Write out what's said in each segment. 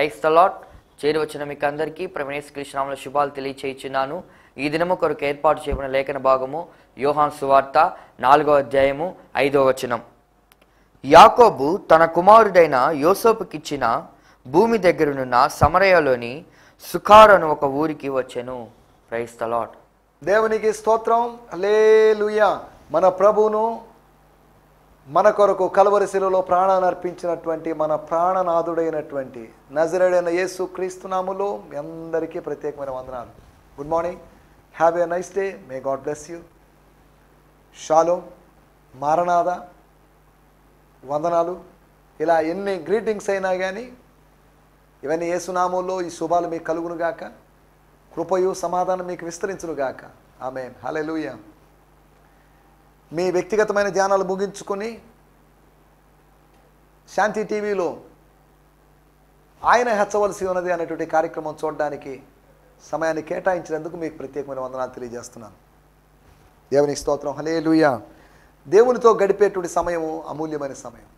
Praise the lord. చేరి వచ్చిన మీకు అందరికీ ప్రవీణేశ్ కృష్ణనామములో శుభాలు తెలియచేయుచున్నాను. ఈ దినము కొరకు ఏర్పాటు చేయబడిన లేఖన భాగము యోహాను సువార్త 4వ అధ్యాయము 5వ వచనం. యాకోబు తన కుమారుడైన యోసేపుకిచ్చిన భూమి దగ్గరనున్న సమరయలోని సుఖార్ అను ఒక ఊరికి వచ్చెను. Praise the Lord. దేవునికి స్తోత్రం. హల్లెలూయా. మన ప్రభువును మన కొరకు కల్వరి శిలువలో ప్రాణాన్ని అర్పించినటువంటి మన ప్రాణనాథుడైనటువంటి నజరేయుడైన యేసు క్రీస్తు నామములో మీ అందరికీ ప్రత్యేకమైన వందనాలు. Good morning. Have a nice day. May God bless you. Shalom, Maranatha, వందనాలు, ఇలా ఎన్ని గ్రీటింగ్స్ అయినా కానీ ఇవన్నీ యేసునామంలో ఈ శుభాలు మీకు కలుగునుగాక, కృపయు సమాధానం మీకు విస్తరించునుగాక. ఆమేన్. హల్లెలూయా. మీ వ్యక్తిగతమైన ధ్యానాలు ముగించుకొని శాంతి టీవీలో ఆయన హెచ్చవలసి ఉన్నది అనేటువంటి కార్యక్రమం చూడడానికి సమయాన్ని కేటాయించినందుకు మీకు ప్రత్యేకమైన వందనాలు తెలియజేస్తున్నాను. దేవునికి స్తోత్రం. హల్లెలూయా. దేవునితో గడిపేటువంటి సమయము అమూల్యమైన సమయం.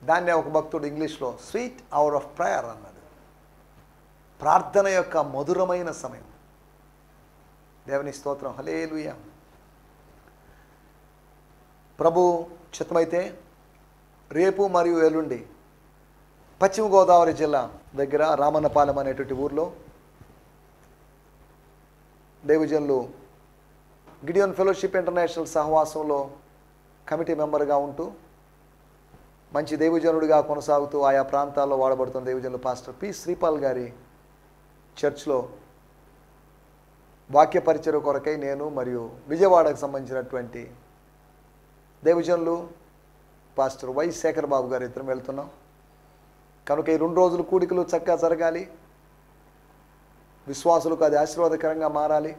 దాన్నే ఒక భక్తుడు ఇంగ్లీష్లో స్వీట్ అవర్ ఆఫ్ ప్రేయర్ అన్నాడు. ప్రార్థన యొక్క మధురమైన సమయం. దేవునికి స్తోత్రం. హల్లెలూయా. ప్రభు చిత్తమైతే రేపు మరియు ఎల్లుండి పశ్చిమ గోదావరి జిల్లా దగ్గర రామన్నపాలెం అనేటువంటి ఊర్లో దైవజనులు గిడియోన్ ఫెలోషిప్ ఇంటర్నేషనల్ సహవాసంలో కమిటీ మెంబర్గా ఉంటూ మంచి దైవజనుడిగా కొనసాగుతూ ఆయా ప్రాంతాల్లో వాడబడుతున్న దైవజనులు పాస్టర్ పి శ్రీపాల్ గారి చర్చ్లో వాక్య పరిచయం కొరకై నేను మరియు విజయవాడకు సంబంధించినటువంటి దైవజనులు పాస్టర్ వై శేఖర్ బాబు గారు ఇద్దరం వెళ్తున్నాం. కనుక ఈ 2 రోజులు కూడికలు చక్కగా జరగాలి. విశ్వాసులకు అది ఆశీర్వాదకరంగా మారాలి.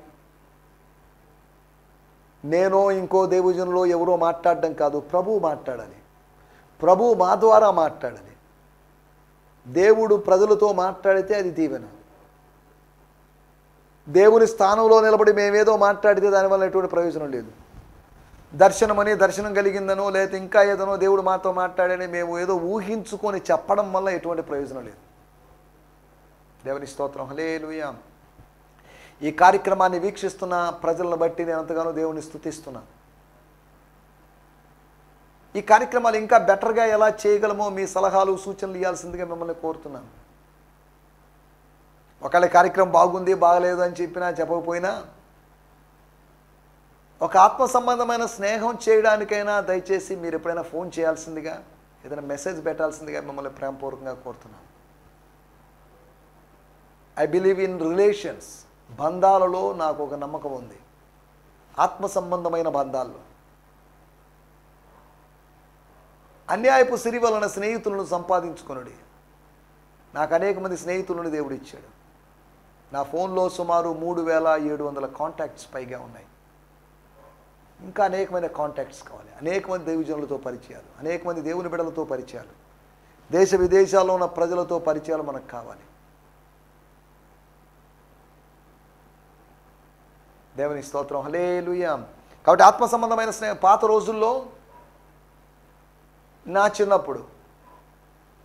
నేనో ఇంకో దైవజనులో ఎవరో మాట్లాడడం కాదు, ప్రభువు మాట్లాడాలి. ప్రభువు మా ద్వారా మాట్లాడాలి. దేవుడు ప్రజలతో మాట్లాడితే అది దీవెన. దేవుని స్థానంలో నిలబడి మేమేదో మాట్లాడితే దానివల్ల ఎటువంటి ప్రయోజనం లేదు. దర్శనమని దర్శనం కలిగిందనో లేకపోతే ఇంకా ఏదనో దేవుడు మాతో మాట్లాడని మేము ఏదో ఊహించుకొని చెప్పడం వల్ల ఎటువంటి ప్రయోజనం లేదు. దేవుని స్తోత్రం. హల్లెలూయా. ఈ కార్యక్రమాన్ని వీక్షిస్తున్న ప్రజలను బట్టి నేను ఎంతగానో దేవుని స్తుతిస్తున్నాను. ఈ కార్యక్రమాలు ఇంకా బెటర్గా ఎలా చేయగలమో మీ సలహాలు సూచనలు ఇవ్వాల్సిందిగా మిమ్మల్ని కోరుతున్నాను. ఒకవేళ కార్యక్రమం బాగుంది బాగలేదు అని చెప్పినా చెప్పకపోయినా ఒక ఆత్మ సంబంధమైన స్నేహం చేయడానికైనా దయచేసి మీరు ఎప్పుడైనా ఫోన్ చేయాల్సిందిగా, ఏదైనా మెసేజ్ పెట్టాల్సిందిగా మిమ్మల్ని ప్రేమపూర్వకంగా కోరుతున్నాను. I believe in relations. బంధాలలో నాకు ఒక నమ్మకం ఉంది. ఆత్మ సంబంధమైన బంధాల్లో అన్యాయపు సిరి వలన స్నేహితులను సంపాదించుకొనుడి. నాకు అనేక మంది స్నేహితులను దేవుడు ఇచ్చాడు. నా ఫోన్లో సుమారు 3700 కాంటాక్ట్స్ పైగా ఉన్నాయి. ఇంకా అనేకమైన కాంటాక్ట్స్ కావాలి. అనేక మంది దైవజనులతో పరిచయాలు, అనేక మంది దేవుని బిడ్డలతో పరిచయాలు, దేశ విదేశాల్లో ఉన్న ప్రజలతో పరిచయాలు మనకు కావాలి. దేవుని స్తోత్రం. హల్లెలూయా. కాబట్టి ఆత్మ సంబంధమైన స్నేహం. పాత రోజుల్లో నా చిన్నప్పుడు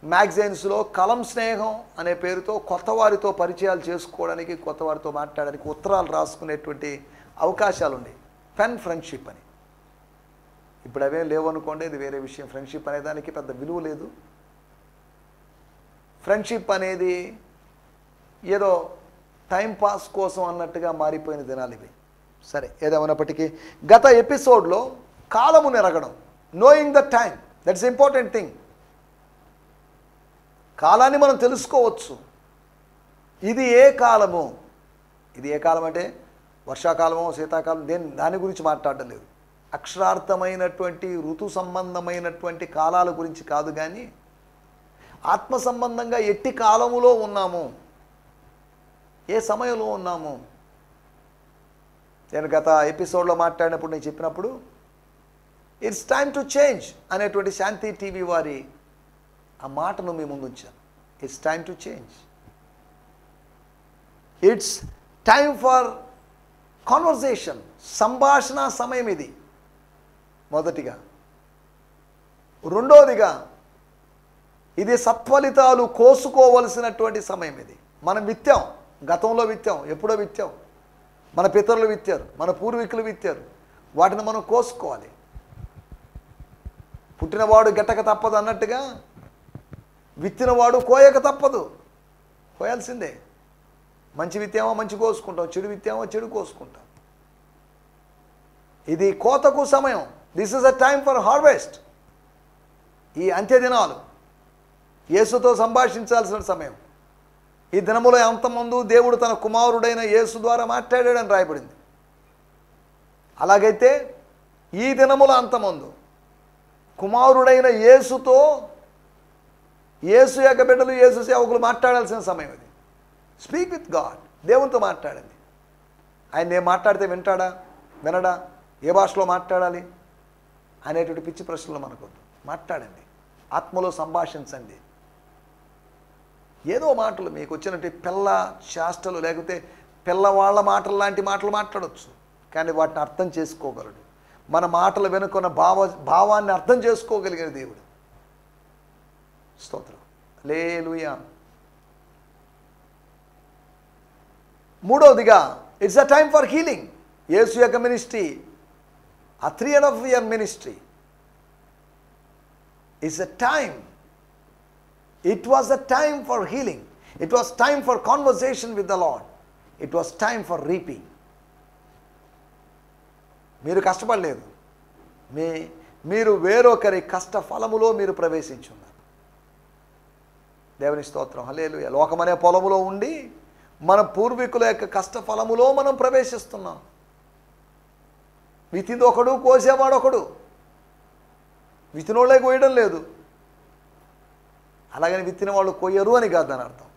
మ్యాగజైన్స్లో కలం స్నేహం అనే పేరుతో కొత్త వారితో పరిచయాలు చేసుకోవడానికి, కొత్త వారితో మాట్లాడడానికి ఉత్తరాలు రాసుకునేటువంటి అవకాశాలు ఉన్నాయి. పెన్ ఫ్రెండ్షిప్ అని. ఇప్పుడు అవే లేవు అనుకోండి, ఇది వేరే విషయం. ఫ్రెండ్షిప్ అనే దానికి పెద్ద విలువ లేదు. ఫ్రెండ్షిప్ అనేది ఏదో టైంపాస్ కోసం అన్నట్టుగా మారిపోయిన దినాలు ఇవి. సరే, ఏదేమైనప్పటికీ గత ఎపిసోడ్లో కాలము నెరగడం, knowing the time, that's important thing. కాలాన్ని మనం తెలుసుకోవచ్చు. ఇది ఏ కాలము, ఇది ఏ కాలం అంటే వర్షాకాలమో శీతాకాలం, దాని గురించి మాట్లాడడం లేదు. అక్షరార్థమైనటువంటి ఋతు సంబంధమైనటువంటి కాలాల గురించి కాదు, కానీ ఆత్మ సంబంధంగా ఎట్టి కాలములో ఉన్నాము, ఏ సమయంలో ఉన్నాము. నేను గత ఎపిసోడ్లో మాట్లాడినప్పుడు నేను చెప్పినప్పుడు ఇట్స్ టైమ్ టు చేంజ్ అనేటువంటి శాంతి టీవీ వారి ఆ మాటను మీ ముందు ఉంచాను. It's time to change. It's time for conversation. సంభాషణ సమయం ఇది మొదటిగా. రెండోదిగా ఇది సత్ఫలితాలు కోసుకోవలసినటువంటి సమయం. ఇది మనం విత్తాం, గతంలో విత్తాం, ఎప్పుడో విత్తాం, మన పితరులు విత్తారు, మన పూర్వీకులు విత్తారు. వాటిని మనం కోసుకోవాలి. పుట్టినవాడు గెట్టక తప్పదు అన్నట్టుగా విత్తినవాడు కోయక తప్పదు, కోయాల్సిందే. మంచి విత్తామో మంచి కోసుకుంటాం, చెడు విత్తామో చెడు కోసుకుంటాం. ఇది కోతకు సమయం. This is a time for harvest. ఈ అంత్య దినాలు యేసుతో సంభాషించాల్సిన సమయం. ఈ దినములో అంతమందు దేవుడు తన కుమారుడైన యేసు ద్వారా మాట్లాడాడని రాయబడింది. అలాగైతే ఈ దినముల అంతమందు కుమారుడైన యేసుతో, యేసు యొక్క బిడ్డలు, యేసు సేవకులు మాట్లాడాల్సిన సమయం ఇది. Speak with God. దేవునితో మాట్లాడండి. ఆయన ఏం మాట్లాడితే వింటాడా, వినడా, ఏ భాషలో మాట్లాడాలి అనేటువంటి పిచ్చి ప్రశ్నలు మనకొద్దు. మాట్లాడండి, ఆత్మలో సంభాషించండి. ఏదో మాటలు మీకు వచ్చినట్టు పిల్ల చేష్టలు, లేకపోతే పిల్లవాళ్ళ మాటలు లాంటి మాటలు మాట్లాడవచ్చు, కానీ వాటిని అర్థం చేసుకోగలడు. మన మాటలు వెనుకున్న భావాన్ని అర్థం చేసుకోగలిగిన దేవుడు. స్తోత్రం. హల్లెలూయా. మూడవదిగా, it's a time for healing. యేసు యొక్క మినిస్ట్రీ, ఆ 3.5 year ministry is a time. It was a time for healing. It was time for conversation with the Lord. It was time for reaping. మీరు కష్టపడలేదు, మీరు వేరొకరి కష్ట ఫలములో మీరు ప్రవేశించున్నారు. దేవుని స్తోత్రం. హల్లెలూయా. లోకమనే పొలములో ఉండి మన పూర్వీకుల యొక్క కష్ట ఫలములో మనం ప్రవేశిస్తున్నాం. విత్తింది ఒకడు, కోసేవాడు ఒకడు. విత్తినోళ్ళే కోయడం లేదు, అలాగని విత్తిన వాళ్ళు కొయ్యరు అని కాదు దాని అర్థం.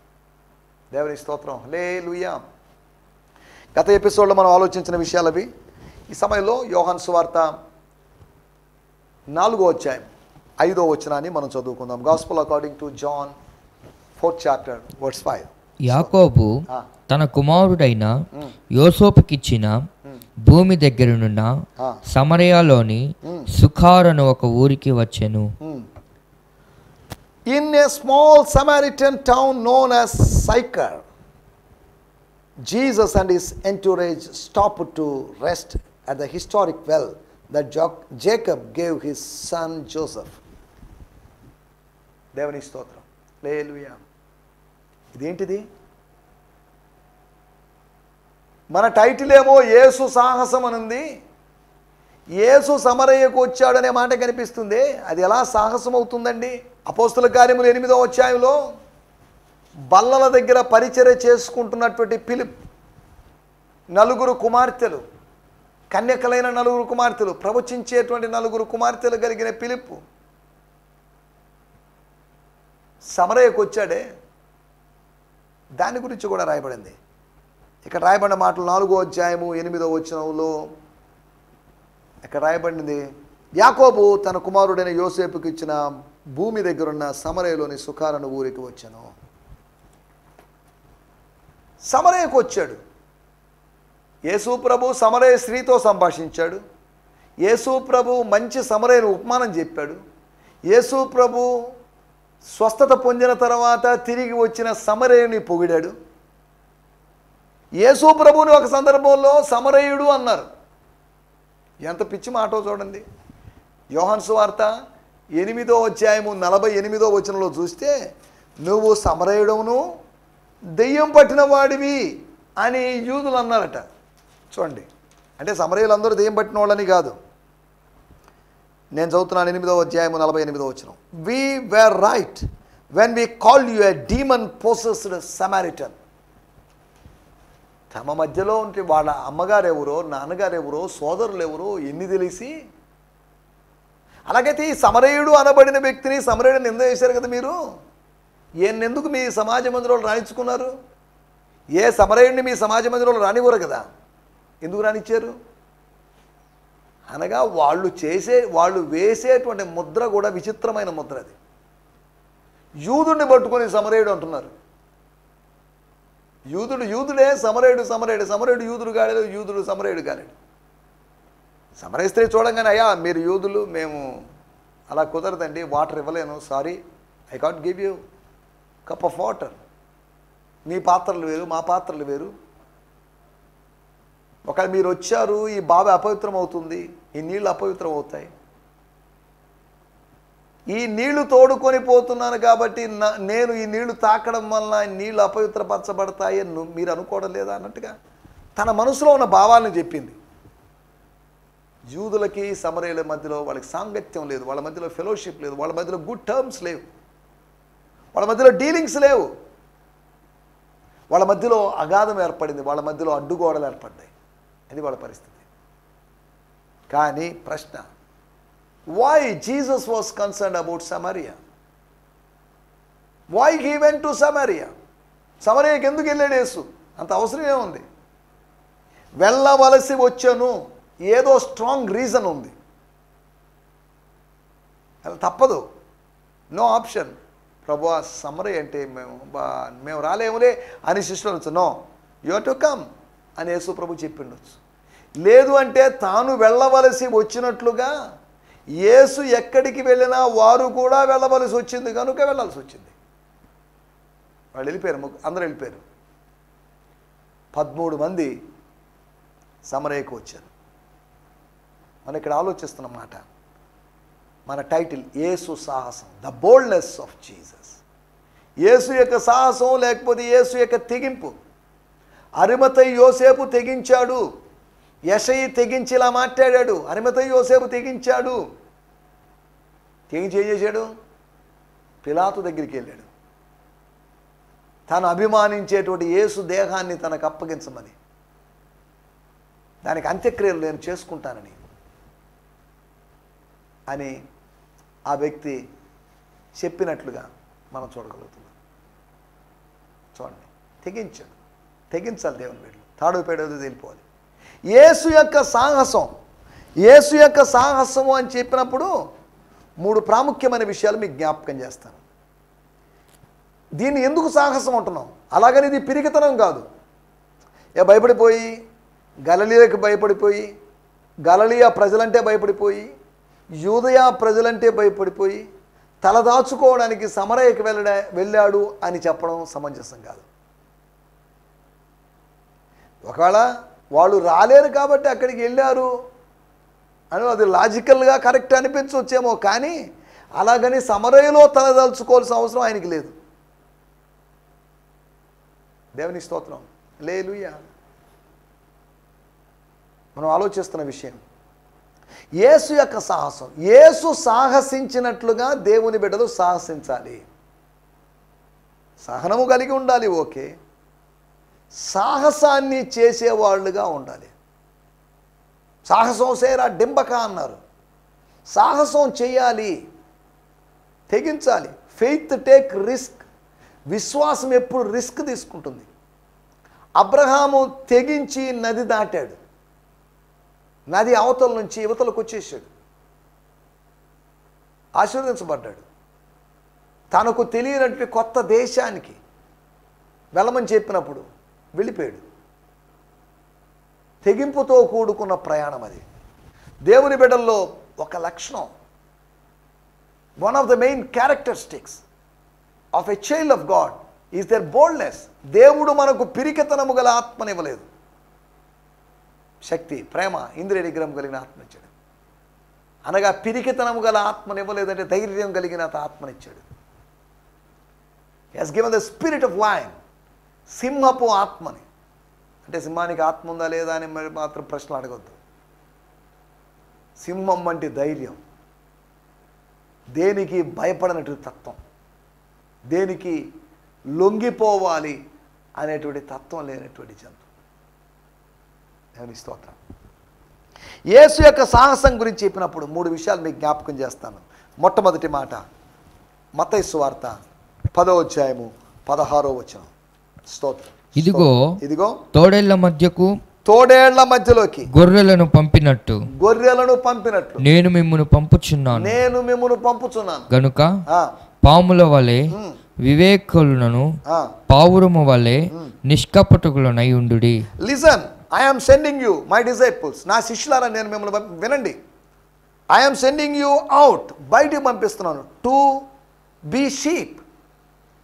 దేవుని స్తోత్రం. హల్లెలూయా. గత ఎపిసోడ్లో మనం ఆలోచించిన విషయాలు అవి. ఈ సమయంలో యోహాను సువార్త 4వ అధ్యాయం 5వ వచనాన్ని మనం చదువుకుందాం. Gospel according to John 4th chapter verse 5. యాకోబు తన కుమారుడైన యోసేపుకిచ్చిన భూమి దగ్గరనున్న సమరయలోని సుఖారను ఒక ఊరికి వచ్చెను. In a small Samaritan town known as Sychar, Jesus and his entourage stopped to rest at the historic well that Jacob gave his son Joseph. దేవుని స్తోత్రం. హల్లెలూయా. ఇదేంటిది? మన టైటిల్ ఏమో యేసు సాహసం అనుంది. యేసు సమరయ్యకు వచ్చాడనే మాట కనిపిస్తుంది. అది ఎలా సాహసం అవుతుందండి? అపోస్తుల కార్యములు 8వ అధ్యాయంలో బల్లల దగ్గర పరిచర్య చేసుకుంటున్నటువంటి ఫిలిప్, 4 కుమార్తెలు, కన్యకలైన 4 కుమార్తెలు, ప్రవచించేటువంటి 4 కుమార్తెలు కలిగిన ఫిలిప్ సమరయ్యకు వచ్చాడే, దాని గురించి కూడా రాయబడింది. ఇక్కడ రాయబడిన మాటలు 4వ అధ్యాయము 8వ వచనంలో ఇక్కడ రాయబడింది, యాకోబు తన కుమారుడైన యోసేపుకి ఇచ్చిన భూమి దగ్గరున్న సమరయలోని సుఖారను ఊరికి వచ్చాను. సమరయకు వచ్చాడు. యేసు ప్రభు సమరయ స్త్రీతో సంభాషించాడు. యేసు ప్రభు మంచి సమరయను ఉపమానం చెప్పాడు. యేసు ప్రభు స్వస్థత పొందిన తర్వాత తిరిగి వచ్చిన సమరయుని పొగిడాడు. యేసు ప్రభుని ఒక సందర్భంలో సమరయుడు అన్నారు. ఎంత పిచ్చి మాటో చూడండి. యోహాను సువార్త 8వ అధ్యాయము 48వ వచనంలో చూస్తే, నువ్వు సమరయుడవును దెయ్యం పట్టిన వాడివి అని యూదులు అన్నారట. చూడండి, అంటే సమరయులందరూ దెయ్యం పట్టిన వాళ్ళని కాదు. నేను చదువుతున్నాను 8వ అధ్యాయము 48వ వచనం. We were right when we called you a demon possessed Samaritan. తమ మధ్యలో ఉంటే వాళ్ళ అమ్మగారు ఎవరో, నాన్నగారు ఎవరో, సోదరులు ఎవరో ఎన్ని తెలిసి, అలాగైతే ఈ సమరయుడు అనబడిన వ్యక్తిని సమరయుడిని నింద చేశారు కదా మీరు. ఎందుకు మీ సమాజ మందిరంలో రాణించుకున్నారు? ఏ సమరయుడిని మీ సమాజ మందిరంలో రానివ్వరు కదా, ఎందుకు రానిచ్చారు? అనగా వాళ్ళు వేసేటువంటి ముద్ర కూడా విచిత్రమైన ముద్ర. అది యూదుడిని పట్టుకొని సమరయుడు అంటున్నారు. యూదుడే సమరయుడు, సమరయుడు యూదుడు కాలేడు, యూదుడు సమరయుడు కాలేడు. సమరయ స్త్రీ చూడంగానే, అయ్యా మీరు యూదులు, మేము అలా కుదరదండి, వాటర్ ఇవ్వలేను, sorry I can't give you cup of water. మీ పాత్రలు వేరు, మా పాత్రలు వేరు. ఒకవేళ మీరు వచ్చారు, ఈ బావి అపవిత్రం అవుతుంది, ఈ నీళ్ళు అపవిత్రం అవుతాయి, ఈ నీళ్లు తోడుకొని పోతున్నాను కాబట్టి నేను ఈ నీళ్లు తాకడం వల్ల నీళ్లు అపవిత్రపరచబడతాయి అని మీరు అనుకోవడం లేదా అన్నట్టుగా తన మనసులో ఉన్న భావాలను చెప్పింది. యూదులకి సమరయుల మధ్యలో వాళ్ళకి సాంగత్యం లేదు, వాళ్ళ మధ్యలో ఫెలోషిప్ లేదు, వాళ్ళ మధ్యలో గుడ్ టర్మ్స్ లేవు, వాళ్ళ మధ్యలో డీలింగ్స్ లేవు, వాళ్ళ మధ్యలో అగాధం ఏర్పడింది, వాళ్ళ మధ్యలో అడ్డుగోడలు ఏర్పడ్డాయి. అది వాళ్ళ పరిస్థితి. కానీ ప్రశ్న, why Jesus was concerned about Samaria? Why he went to Samaria? సమరయకి ఎందుకు వెళ్ళాడు యేసు? అంత అవసరం ఏముంది? వెళ్ళవలసి వచ్చాను, ఏదో స్ట్రాంగ్ రీజన్ ఉంది, అది తప్పదు, నో ఆప్షన్. ప్రభువా సమరయ అంటే మేము రాలేములే అని శిష్యులు అనొచ్చు. No, you have to come అని యేసు ప్రభు చెప్పిండొచ్చు. లేదు అంటే తాను వెళ్ళవలసి వచ్చినట్లుగా యేసు ఎక్కడికి వెళ్ళినా వారు కూడా వెళ్ళవలసి వచ్చింది కనుక వెళ్ళాల్సి వచ్చింది. వాళ్ళు వెళ్ళిపోయారు, అందరూ వెళ్ళిపోయారు. 13 మంది సమరయకు వచ్చారు. మనం ఇక్కడ ఆలోచిస్తున్న మాట, మన టైటిల్ యేసు సాహసం, ద బోల్డ్నెస్ ఆఫ్ జీసస్. యేసు యొక్క సాహసం లేకపోతే యేసు యొక్క తెగింపు. అరిమతయి యోసేపు తెగించాడు, యెషయి తెగించి ఇలా మాట్లాడాడు. అరిమతయి యోసేపు తెగించాడు, తెగించి ఏం చేశాడు? పిలాతు దగ్గరికి వెళ్ళాడు, తాను అభిమానించేటువంటి యేసు దేహాన్ని తనకు అప్పగించమని, దానికి అంత్యక్రియలు నేను చేసుకుంటానని అని ఆ వ్యక్తి చెప్పినట్లుగా మనం చూడగలుగుతున్నాం. చూడండి, తెగించాడు. తెగించాలి దేవుని బిడ్డలు, తాడు పేడేదో తెలిపోవాలి. యేసు యొక్క సాహసం, యేసు యొక్క సాహసము అని చెప్పినప్పుడు 3 ప్రాముఖ్యమైన విషయాలు మీకు జ్ఞాపకం చేస్తాను. దీన్ని ఎందుకు సాహసం అంటున్నాం? అలాగని ఇది పిరికితనం కాదు. భయపడిపోయి గలిలయకు భయపడిపోయి, గలిలయ ప్రజలంటే భయపడిపోయి, యూదయ ప్రజలంటే భయపడిపోయి తలదాచుకోవడానికి సమరయకు వెళ్ళాడు అని చెప్పడం సమంజసం కాదు. ఒకవేళ వాళ్ళు రాలేరు కాబట్టి అక్కడికి వెళ్ళారు అని అది లాజికల్గా కరెక్ట్ అనిపించవచ్చేమో, కానీ అలాగని సమరయలో తలదాల్చుకోవాల్సిన అవసరం ఆయనకి లేదు. దేవుని స్తోత్రం, హల్లెలూయా. మనం ఆలోచిస్తున్న విషయం యేసు యొక్క సాహసం. యేసు సాహసించినట్లుగా దేవుని బిడ్డలు సాహసించాలి. సహనము కలిగి ఉండాలి, ఓకే. సాహసాన్ని చేసేవాళ్ళుగా ఉండాలి. సాహసం సేరా డింబక అన్నారు. సాహసం చేయాలి, తెగించాలి. Faith take risk. విశ్వాసం ఎప్పుడు రిస్క్ తీసుకుంటుంది. అబ్రహాము తెగించి నది దాటాడు, నది అవతల నుంచి యువతలకు వచ్చేసాడు, ఆశీర్వదించబడ్డాడు. తనకు తెలియనటువంటి కొత్త దేశానికి వెళ్ళమని చెప్పినప్పుడు వెళ్ళిపోయాడు. తెగింపుతో కూడుకున్న ప్రయాణం అది. దేవుని బిడ్డల్లో ఒక లక్షణం, one of the main characteristics of a child of God is their boldness. దేవుడు మనకు పిరికితనము గల ఆత్మనివ్వలేదు, శక్తి, ప్రేమ, ఇంద్రియ నిగ్రహం కలిగిన ఆత్మనిచ్చాడు. అనగా పిరికితనము గల ఆత్మనివ్వలేదంటే ధైర్యం కలిగిన ఆత్మనిచ్చాడు. He has given the spirit of lion, సింహపు ఆత్మని. అంటే సింహానికి ఆత్మ ఉందా లేదా అని మరి మాత్రం ప్రశ్నలు అడగొద్దు. సింహం వంటి ధైర్యం, దేనికి భయపడనటువంటి తత్వం, దేనికి లొంగిపోవాలి అనేటువంటి తత్వం లేనటువంటి జంతువు. దేవుని స్తోత్రం. యేసు యొక్క సాహసం గురించి చెప్పినప్పుడు 3 విషయాలు మీకు జ్ఞాపకం చేస్తాను. మొట్టమొదటి మాట మత్తయి సువార్త 10వ అధ్యాయము 16వ వచనం. స్తోత్రం. ఇదిగో తోడేళ్ల మధ్యలోకి గొర్రెలను పంపినట్టు నేను మిమ్మును పంపుచున్నాను గనుక పాముల వలె వివేకులను పావురము వలె నిష్కపటుకులనై ఉండుడి. Listen, I am sending you, my disciples, నా శిష్యులారా నేను మిమ్మల్ని వినండి. I am sending you out, బయటికి పంపిస్తున్నాను, టు బీ షీప్,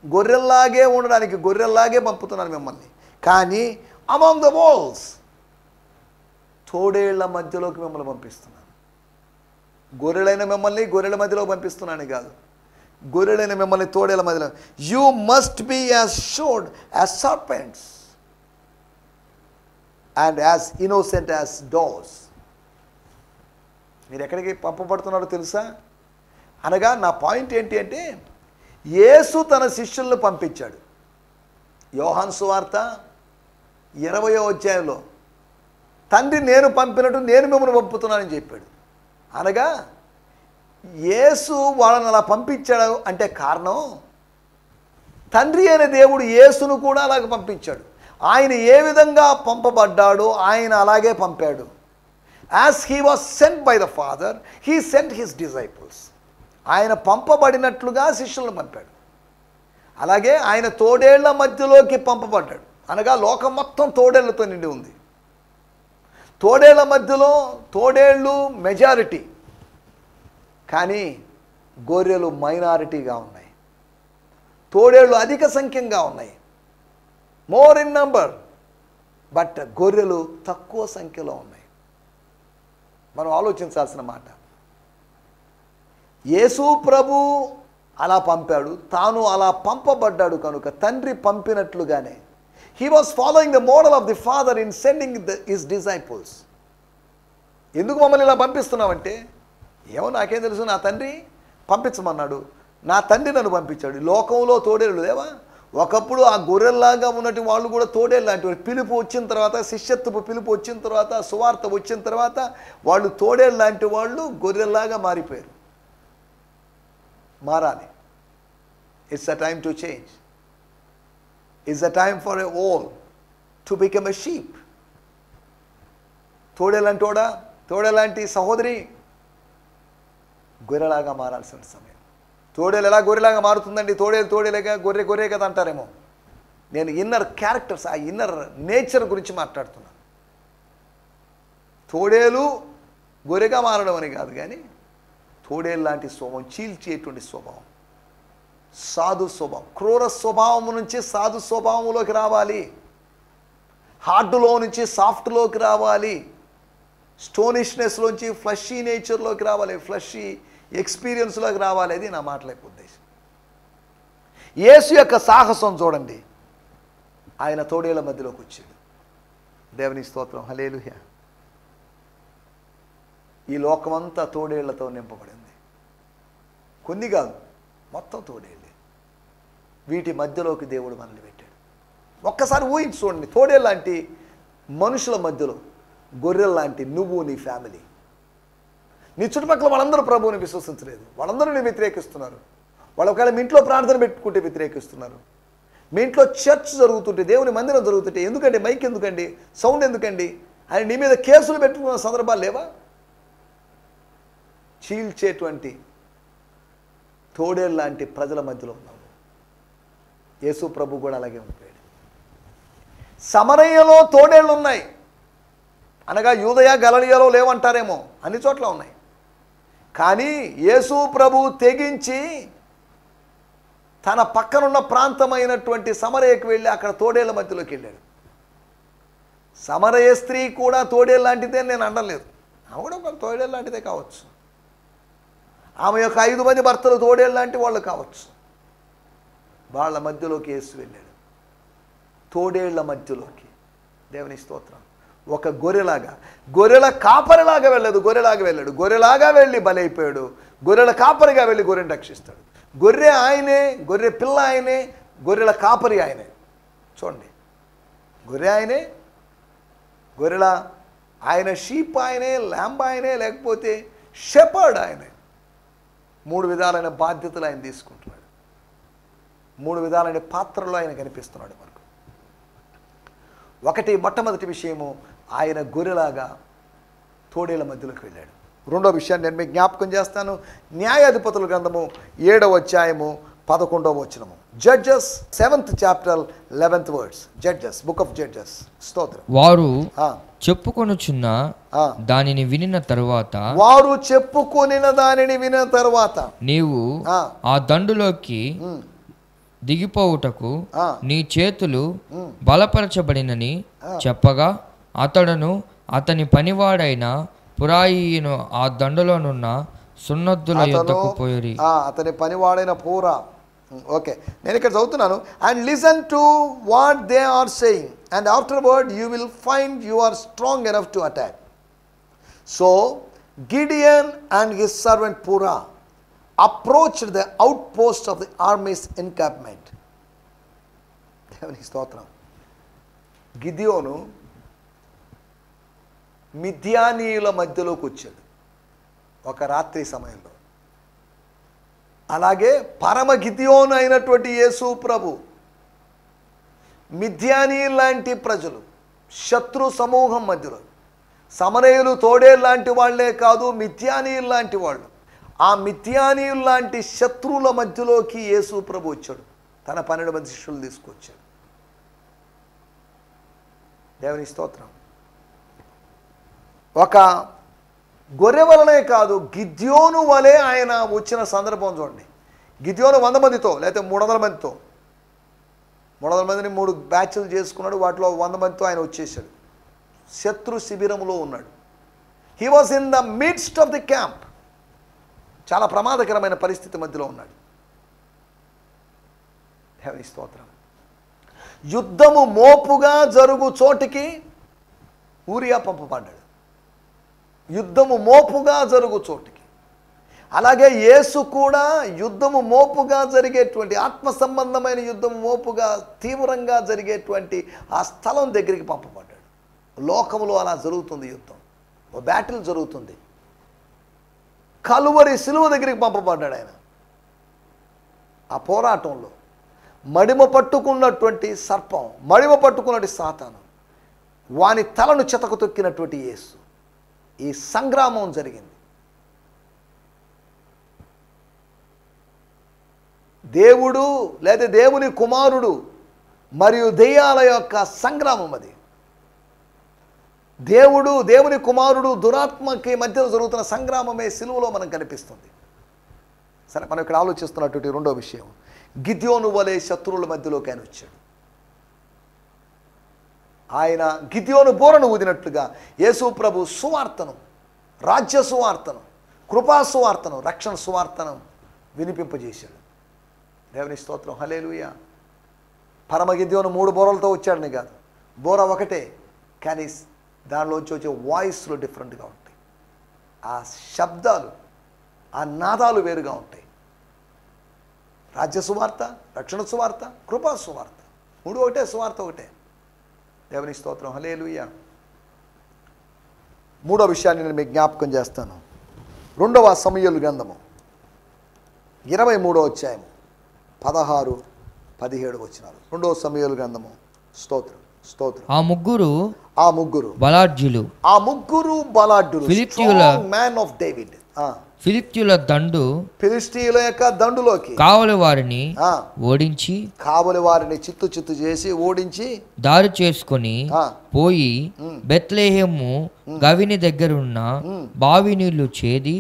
గొర్రెల్లాగే ఉండడానికి గొర్రెల్లాగే పంపుతున్నాను మిమ్మల్ని. కానీ అమాంగ్ ద వోల్స్, తోడేళ్ల మధ్యలోకి మిమ్మల్ని పంపిస్తున్నాను. గొర్రెలైన మిమ్మల్ని గొర్రెల మధ్యలో పంపిస్తున్నాను కాదు, గొర్రెలైన మిమ్మల్ని తోడేళ్ల మధ్యలో. You must be as shrewd as serpents and as innocent as doves. మీరు ఎక్కడికి పంపబడుతున్నారో తెలుసా? అనగా నా పాయింట్ ఏంటి అంటే, యేసు తన శిష్యులను పంపించాడు. యోహాను సువార్త 20వ అధ్యాయంలో తండ్రి నేను పంపినట్టు నేను మిమ్మల్ని పంపుతున్నానని చెప్పాడు. అనగా యేసు వాళ్ళని అలా పంపించాడు అంటే కారణం, తండ్రి అయిన దేవుడు యేసును కూడా అలాగే పంపించాడు. ఆయన ఏ విధంగా పంపబడ్డాడో ఆయన అలాగే పంపాడు. As he was sent by the father, he sent his disciples. ఆయన పంపబడినట్లుగా శిష్యులను పంపాడు. అలాగే ఆయన తోడేళ్ల మధ్యలోకి పంపబడ్డాడు. అనగా లోకం మొత్తం తోడేళ్లతో నిండి ఉంది. తోడేళ్ల మధ్యలో తోడేళ్ళు మెజారిటీ, కానీ గొర్రెలు మైనారిటీగా ఉన్నాయి. తోడేళ్ళు అధిక సంఖ్యంగా ఉన్నాయి, మోర్ ఇన్ నంబర్, బట్ గొర్రెలు తక్కువ సంఖ్యలో ఉన్నాయి. మనం ఆలోచించాల్సిన మాట. యేసు ప్రభు అలా పంపాడు, తాను అలా పంపబడ్డాడు కనుక తండ్రి పంపినట్లుగానే he was following the model of the father in sending his disciples. ఎందుకు మమ్మల్ని ఇలా పంపిస్తున్నామంటే, ఏమో నాకేం తెలుసు, నా తండ్రి పంపించమన్నాడు, నా తండ్రి నన్ను పంపించాడు. లోకంలో తోడేళ్ళు లేవా? ఒకప్పుడు ఆ గొర్రెల్లాగా ఉన్నట్టు వాళ్ళు కూడా తోడేళ్ళు లాంటి వాళ్ళు. పిలుపు వచ్చిన తర్వాత, శిష్యత్వపు పిలుపు వచ్చిన తర్వాత, సువార్త వచ్చిన తర్వాత వాళ్ళు తోడేళ్ళు లాంటి వాళ్ళు గొర్రెల్లాగా మారిపోయారు. మారాలి. It's a time to change. It's a time for a all to become a sheep. తోడేలంటోడా, తోడేలాంటి సహోదరి గొర్రెలాగా మారాల్సిన సమయం. తోడేలు ఎలా గొర్రెలాగా మారుతుందండి? తోడేలేగా గొర్రె కదా అంటారేమో. నేను ఇన్నర్ క్యారెక్టర్స్, ఆ ఇన్నర్ నేచర్ గురించి మాట్లాడుతున్నాను. తోడేలు గొర్రెగా మారడం అని కాదు, కానీ తోడేలు లాంటి స్వభావం, చీల్చేటువంటి స్వభావం, సాధు స్వభావం, క్రూర స్వభావం నుంచి సాధు స్వభావంలోకి రావాలి. హార్డ్లో నుంచి సాఫ్ట్లోకి రావాలి. స్టోనిష్నెస్లోంచి ఫ్లషీ నేచర్లోకి రావాలి, ఫ్లషీ ఎక్స్పీరియన్స్లోకి రావాలి. అది నా మాటల ఉద్దేశం. యేసు యొక్క సాహసం చూడండి. ఆయన తోడేళ్ల మధ్యలోకి వచ్చాడు. దేవుని స్తోత్రం, హల్లెలూయా. ఈ లోకమంతా తోడేళ్లతో నింపబడింది. కొన్ని కాదు, మొత్తం తోడేళ్ళే. వీటి మధ్యలోకి దేవుడు మనల్ని పెట్టాడు. ఒక్కసారి ఊహించి చూడండి. తోడేళ్ళలాంటి మనుషుల మధ్యలో గొర్రెల్లాంటి నువ్వు, నీ ఫ్యామిలీ, నీ చుట్టుపక్కల వాళ్ళందరూ ప్రభువుని విశ్వసించలేదు, వాళ్ళందరూ నీ వ్యతిరేకిస్తున్నారు. వాళ్ళు ఒకవేళ మీ ఇంట్లో ప్రార్థన పెట్టుకుంటే వ్యతిరేకిస్తున్నారు. మీ ఇంట్లో చర్చ్ జరుగుతుంటే, దేవుని మందిరం జరుగుతుంటే, ఎందుకండి మైక్ ఎందుకండి, సౌండ్ ఎందుకండి అని నీ మీద కేసులు పెట్టుకున్న సందర్భాలు లేవా? చీల్చేటువంటి తోడేళ్ళలాంటి ప్రజల మధ్యలో ఉన్నాము. యేసు ప్రభు కూడా అలాగే ఉండిపోయాడు. సమరయ్యలో తోడేళ్ళు ఉన్నాయి. అనగా యూదయ గలిలయలో లేవంటారేమో, అన్ని చోట్ల ఉన్నాయి. కానీ యేసు ప్రభు తెగించి తన పక్కనున్న ప్రాంతమైనటువంటి సమరయ్యకు వెళ్ళి అక్కడ తోడేళ్ల మధ్యలోకి వెళ్ళాడు. సమరయ్య స్త్రీ కూడా తోడేళ్ళ లాంటిదే నేను అనలేదు, ఆమె కూడా ఒక తోడేళ్ళ లాంటిదే కావచ్చు. ఆమె యొక్క 5 మంది భర్తలు తోడేళ్ళ లాంటి వాళ్ళు కావచ్చు. వాళ్ళ మధ్యలోకి యేసు వెళ్ళాడు, తోడేళ్ల మధ్యలోకి. దేవుని స్తోత్రం. ఒక గొర్రెలాగా, గొర్రెల కాపరిలాగా వెళ్ళదు, గొర్రెలాగా వెళ్ళాడు. గొర్రెలాగా వెళ్ళి బలైపోయాడు. గొర్రెల కాపరిగా వెళ్ళి గొర్రెని రక్షిస్తాడు. గొర్రె ఆయనే, గొర్రె పిల్ల ఆయనే, గొర్రెల కాపరి ఆయనే. చూడండి, గొర్రె ఆయనే, గొర్రెల ఆయన, షీప్ ఆయనే, ల్యాంబ్ ఆయనే, లేకపోతే షెపర్డ్ ఆయనే. 3 విధాలైన బాధ్యతలు ఆయన తీసుకుంటున్నాడు. 3 విధాలైన పాత్రలో ఆయన కనిపిస్తున్నాడు మనకు. మొట్టమొదటి విషయము, ఆయన గొర్రెలాగా తోడేళ్ల మధ్యలోకి వెళ్ళాడు. రెండో విషయాన్ని నేను మీకు జ్ఞాపకం చేస్తాను. న్యాయాధిపతుల గ్రంథము 7వ అధ్యాయము 11వ వచనము. Judges 7th chapter 11th words. Judges, book of judges. స్తోత్రం. వారు చెప్పుకొనుచున్న దానిని వినిన తరువాత నీవు ఆ దండులోకి దిగిపోవుటకు నీ చేతులు బలపరచబడినని చెప్పగా అతడును అతని పనివాడైన పురాయిను ఆ దండులోనున్న సున్నద్దుల యొద్దకు పోయిరి. అతని పనివాడైన పూరా. ఓకే, నేను ఇక్కడ చదువుతున్నాను. And listen to what they are saying and afterward you will find you are strong enough to attack. So Gideon and his servant Purah approached the outpost of the army's encampment. దేవుని స్తోత్రం. గిద్యోను మిద్యానీయుల మధ్యలోకి వచ్చాడు ఒక రాత్రి సమయంలో. అలాగే పరమ గిద్యోను అయినటువంటి యేసు ప్రభు మిద్యానీయులు లాంటి ప్రజలు, శత్రు సమూహం మధ్యలో, సమరయులు తోడేలు లాంటి వాళ్లే కాదు, మిద్యానీయులు లాంటి వాళ్ళు, ఆ మిద్యానీయులు లాంటి శత్రువుల మధ్యలోకి యేసు ప్రభు వచ్చాడు. తన 12 మంది శిష్యులు తీసుకొచ్చాడు. దేవుని స్తోత్రం. ఒక గొర్రె వలనే కాదు, గిద్యోను వలె ఆయన వచ్చిన సందర్భం చూడండి. గిద్యోను 100 మందితో లేకపోతే 300 మందితో, 300 మందిని 3 బ్యాచ్లు చేసుకున్నాడు. వాటిలో 100 మందితో ఆయన వచ్చేసాడు. శత్రు శిబిరంలో ఉన్నాడు. He was in the midst of the camp. చాలా ప్రమాదకరమైన పరిస్థితి మధ్యలో ఉన్నాడు. దేవుని స్తోత్రం. యుద్ధము మోపుగా జరుగు చోటికి ఊరియా పంపబడ్డాడు. యుద్ధము మోపుగా జరుగు చోటికి. అలాగే యేసు కూడా యుద్ధము మోపుగా జరిగేటువంటి, ఆత్మ సంబంధమైన యుద్ధము మోపుగా తీవ్రంగా జరిగేటువంటి ఆ స్థలం దగ్గరికి పంపబడ్డాడు. లోకములో అలా జరుగుతుంది యుద్ధం, ఓ బ్యాటిల్ జరుగుతుంది. కలువరి సిలువ దగ్గరికి పంపబడ్డాడు ఆయన. ఆ పోరాటంలో మడిమ పట్టుకున్నటువంటి సర్పం, మడిమ పట్టుకున్నటువంటి సాతాను, వాని తలను చితకు తొక్కినటువంటి యేసు. ఈ సంగ్రామం జరిగింది. దేవుడు లేదా దేవుని కుమారుడు మరియు దెయ్యాల యొక్క సంగ్రామం అది. దేవుడు, దేవుని కుమారుడు, దురాత్మకి మధ్యలో జరుగుతున్న సంగ్రామమే సిలువలో మనకు కనిపిస్తుంది. సరే, మనం ఇక్కడ ఆలోచిస్తున్నటువంటి రెండో విషయం, గిద్యోను వలె శత్రువుల మధ్యలోకి ఆయన వచ్చాడు. ఆయన గిద్యోను బోరను ఊదినట్లుగా యేసు ప్రభు సువార్తను, రాజ్య సువార్తను, కృపా సువార్తను, రక్షణ సువార్తను వినిపింపజేశాడు. దేవుని స్తోత్రం. హల్లెలూయా. పరమ గిద్యోను 3 బోరలతో వచ్చాడని కాదు, బోర ఒకటే, కానీ దానిలోంచి వచ్చే వాయిస్లు డిఫరెంట్గా ఉంటాయి. ఆ శబ్దాలు, ఆ నాదాలు వేరుగా ఉంటాయి. రాజ్య సువార్త, రక్షణ సువార్త, కృపా సువార్త, 3 ఒకటే, సువార్త ఒకటే. దేవుని స్తోత్రం. హల్లెలూయా. 3వ విషయాన్ని నేను మీకు జ్ఞాపకం చేస్తాను. 2వ సమూయేలు గ్రంథము 23వ అధ్యాయము 16-17 వచనాలు. 2వ సమూయేలు గ్రంథము. స్తోత్రం, స్తోత్రం. ఆ ముగ్గురు బలాఢ్యులు, మ్యాన్ ఆఫ్ డేవిడ్, ఫిలిష్తీయుల దండు, ఫిలిష్తీయుల యొక్క దండులోకి కావలి వారిని ఓడించి, కావలి వారిని చిత్తు చేసి ఓడించి దారి చేసుకొని పోయి బెత్లెహేము గవిని దగ్గరున్న బావి నీళ్లు చేది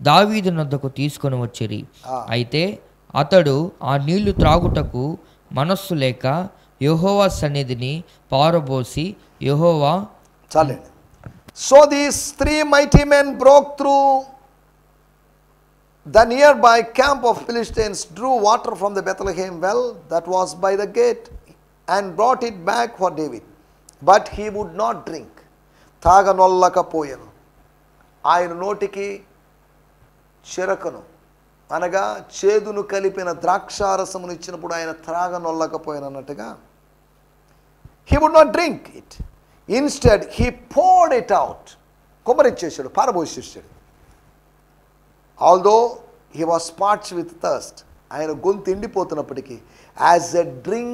దావీదు నొద్దకు తీసుకొని వచ్చిరి. అయితే అతడు ఆ నీళ్లు త్రాగుటకు మనస్సు లేక యెహోవా సన్నిధిని పారబోసి యెహోవా. చాలండి. So these 3 mighty men broke through the nearby camp of Philistines, drew water from the Bethlehem well that was by the gate and brought it back for David, but he would not drink. తాగనొల్లకపోయెను. ఆయన నోటికి చిరకను అనగా చేదును కలిపిన ద్రాక్షారసమును ఇచ్చినప్పుడు ఆయన త్రాగనొల్లకపోయాను అన్నట్టుగా, he would not drink it. Instead he poured it out. కుమ్మరించేశాడు, పారబోసేసాడు. Although he was parched with thirst, ఆయన గొంతు ఎండిపోతున్నప్పటికీ, as a drink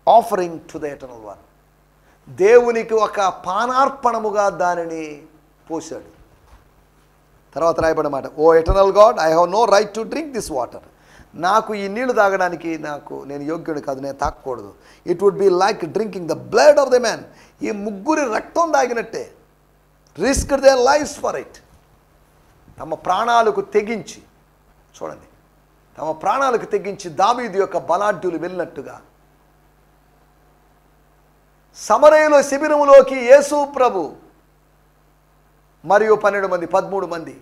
offering to the eternal one, దేవునికి ఒక పానార్పణముగా దానిని పోశాడు. తర్వాత రాయబడిన మాట, O eternal God, I have no right to drink this water. నాకు ఈ నీళ్లు తాగడానికి నేను యోగ్యుడు కాదు, నేను తాగకూడదు. It would be like drinking the blood of the man. ఈ ముగ్గురి రక్తం తాగినట్టే. Risk their lives for it. తమ ప్రాణాలకు తెగించి, చూడండి, తమ ప్రాణాలకు తెగించి దావీదు యొక్క బలాఢ్యులు వెళ్ళినట్టుగా సమరయలో శిబిరములోకి యేసు ప్రభు మరియు 12 మంది 13 మంది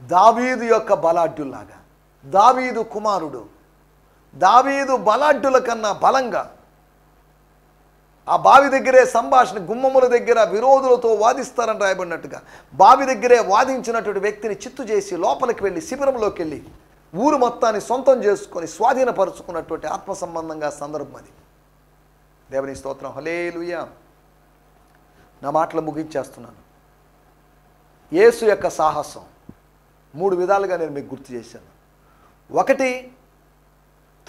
దావీదు యొక్క బలాఢ్యుల్లాగా, దావీదు కుమారుడు, దావీదు బలాఢ్యుల కన్నా బలంగా ఆ బావి దగ్గరే సంభాషణ, గుమ్మముల దగ్గర విరోధులతో వాదిస్తారని రాయబడినట్టుగా బావి దగ్గరే వాదించినటువంటి వ్యక్తిని చిత్తు చేసి లోపలికి వెళ్ళి శిబిరంలోకి వెళ్ళి ఊరు మొత్తాన్ని సొంతం చేసుకొని స్వాధీనపరుచుకున్నటువంటి ఆత్మ సంబంధంగా సందర్భం అది. దేవుని స్తోత్రం. హల్లెలూయా. నా మాటలు ముగించేస్తున్నాను. యేసు యొక్క సాహసం 3 విధాలుగా నేను మీకు గుర్తు చేశాను. ఒకటి,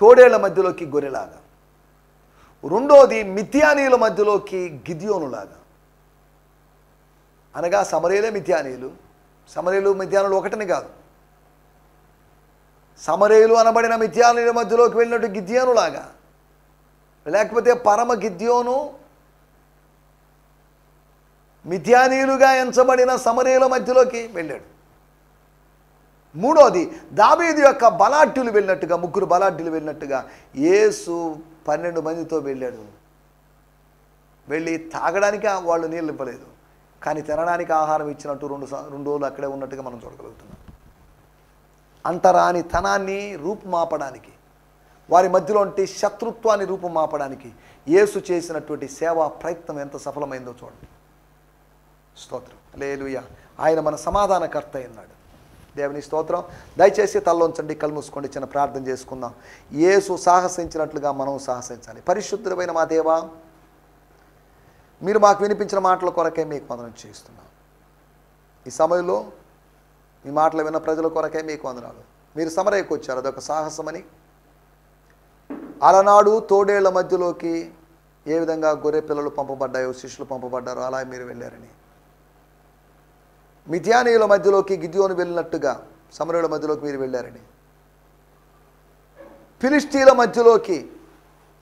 తోడేళ్ల మధ్యలోకి గొర్రెలాగా. రెండోది, మిథ్యానీయుల మధ్యలోకి గిద్యోనులాగా. అనగా సమరయులే మిథ్యానీయులు, సమరయులు మిథ్యానులు ఒకటిని కాదు, సమరయులు అనబడిన మిథ్యానీయుల మధ్యలోకి వెళ్ళినట్టు గిద్యోనులాగా, లేకపోతే పరమ గిద్యోను మిథ్యానీయులుగా ఎంచబడిన సమరయుల మధ్యలోకి వెళ్ళాడు. మూడోది, దావీదు యొక్క బలాఢ్యులు వెళ్ళినట్టుగా, ముగ్గురు బలాఢ్యులు వెళ్ళినట్టుగా యేసు 12 మందితో వెళ్ళాడు. వెళ్ళి తాగడానికి వాళ్ళు నీళ్ళు ఇవ్వలేదు, కానీ తినడానికి ఆహారం ఇచ్చినట్టు 2 రోజులు అక్కడే ఉన్నట్టుగా మనం చూడగలుగుతున్నాం. అంతరాని తనాన్ని రూపుమాపడానికి, వారి మధ్యలో ఉంటే శత్రుత్వాన్ని రూపుమాపడానికి యేసు చేసినటువంటి సేవా ప్రయత్నం ఎంత సఫలమైందో చూడండి. స్తోత్రం. హల్లెలూయా. ఆయన మన సమాధానకర్త అయినాడు. దేవుని స్తోత్రం. దయచేసి తల్లోంచండి, కళ్ళు మూసుకోండి, చిన్న ప్రార్థన చేసుకుందాం. యేసు సాహసించినట్లుగా మనం సాహసించాలి. పరిశుద్ధమైన మా దేవా, మీరు మాకు వినిపించిన మాటల కొరకే మీకు వందనం చేస్తున్నాం. ఈ సమయంలో మీ మాటలు విన్న ప్రజల కొరకే మీకు వందనాలు. మీరు సమరయ్యకు వచ్చారు, అదొక సాహసమని. అలనాడు తోడేళ్ల మధ్యలోకి ఏ విధంగా గొర్రె పిల్లలు పంపబడ్డాయో, శిష్యులు పంపబడ్డారో అలా మీరు వెళ్ళారని. మిథ్యానీయుల మధ్యలోకి గిద్యోను వెళ్ళినట్టుగా సమరయుల మధ్యలోకి మీరు వెళ్ళారని. ఫిలిష్తీయుల మధ్యలోకి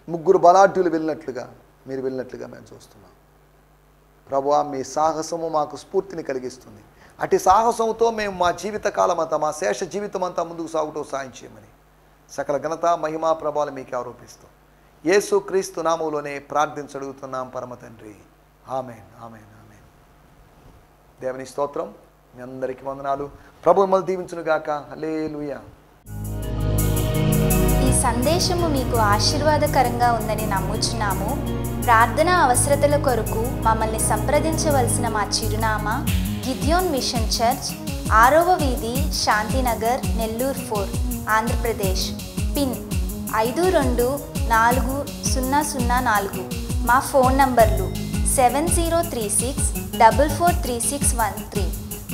ముగ్గురు బలాఢ్యులు వెళ్ళినట్లుగా మీరు వెళ్ళినట్లుగా మేము చూస్తున్నాం. ప్రభువా, మీ సాహసము మాకు స్ఫూర్తిని కలిగిస్తుంది. అటు సాహసంతో మేము మా జీవితకాలం అంతా, మా శేష జీవితం అంతా ముందుకు సాగుతూ సాయం చేయమని సకల ఘనత మహిమా ప్రభావాలు మీకు ఆరోపిస్తాం. యేసు క్రీస్తు నామములోనే ప్రార్థించడుగుతున్నాం పరమ తండ్రి. ఆమేన్, ఆమేన్, ఆమేన్. దేవుని స్తోత్రం. మీ అందరికీ వందనాలు. ప్రభు మిమ్మల్ని దీవించును గాక. హల్లెలూయా. ఈ సందేశము మీకు ఆశీర్వాదకరంగా ఉందని నమ్ముచున్నాము. ప్రార్థనా అవసరతల కొరకు మమ్మల్ని సంప్రదించవలసిన మా చిరునామా గిద్యోన్ మిషన్ చర్చ్, 6వ వీధి, శాంతినగర్, నెల్లూరు 4, ఆంధ్రప్రదేశ్. పిన్ 524004. మా ఫోన్ నంబర్లు 7036443613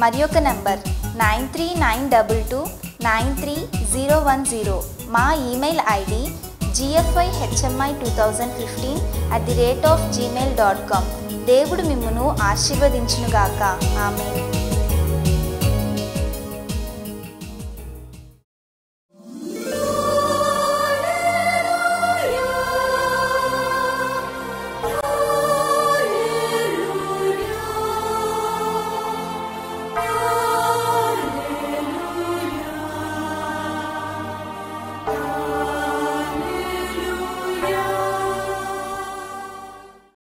మరి ఒక నంబర్ 9392293010. మా ఈమెయిల్ ఐడి gfihmi2015@gmail.com. దేవుడు మిమ్మును ఆశీర్వదించునుగాక. ఆమేన్.